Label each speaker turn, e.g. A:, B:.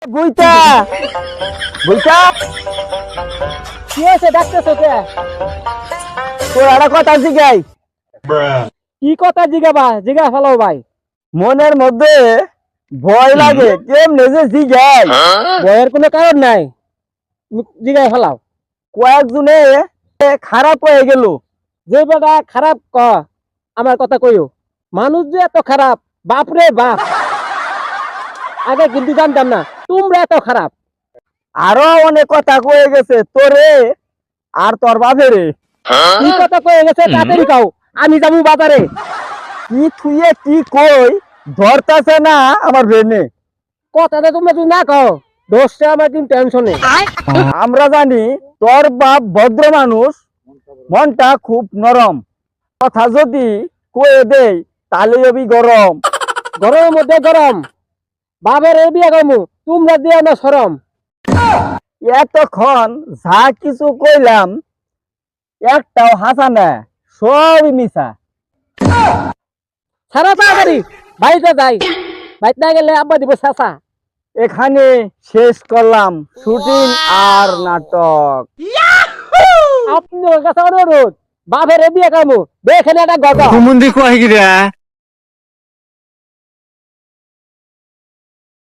A: বুইতা বুইতা
B: কি হয়েছে ডাকতেছো কে?
A: তোর একটা কথা জিগাই।
B: কি কথা জিগাবা? জিগা ফেলাও ভাই।
A: মনের মধ্যে ভয় লাগে, কেমনে যে জিগাই।
B: ভয়ের কোনো কারণ নাই, জিগা ফেলাও।
A: কয়েকজনে খারাপ হয়ে গেল।
B: যে বেটা খারাপ আমার কথা কইও। মানুষ যে এত খারাপ, বাপরে বাপ, আগে কিন্তু জানতাম না তোমরা এত খারাপ।
A: আরো অনেক কথা কয়ে গেছে তোরে আর তোর বাপেরে।
B: কি কথা কয়ে গেছে তাড়াতাড়ি কাও, আমি যাবো বাজারে।
A: কি থুয়ে কি কই ধরতাছে না আমার ব্রেনে।
B: কথাটা তোমরা যদি না কও, দোষটা আমার কিন্তু টেনশনে।
A: আমরা জানি তোর বাপ ভদ্র মানুষ, মনটা খুব নরম। কথা যদি কয়ে দেই তাহলে হবি গরম।
B: গরমের মধ্যে গরম, বাপের বিয়ে করমু, তোমরা দিয়ে না সরম।
A: এতক্ষণ যা কিছু কইলাম একটাও হাসা না, সবই মিছা।
B: সারা তাড়াতাড়ি বাড়িতে যাই, বাড়িতে না গেলে আব্বা দিব চাচা।
A: এখানে শেষ করলাম শুটিং আর নাটক।
B: আপনার কাছে অনুরোধ, বাপের বিয়ে করমু, দেখেন একটা গজা।
C: কুমুন্দি কয় গিরা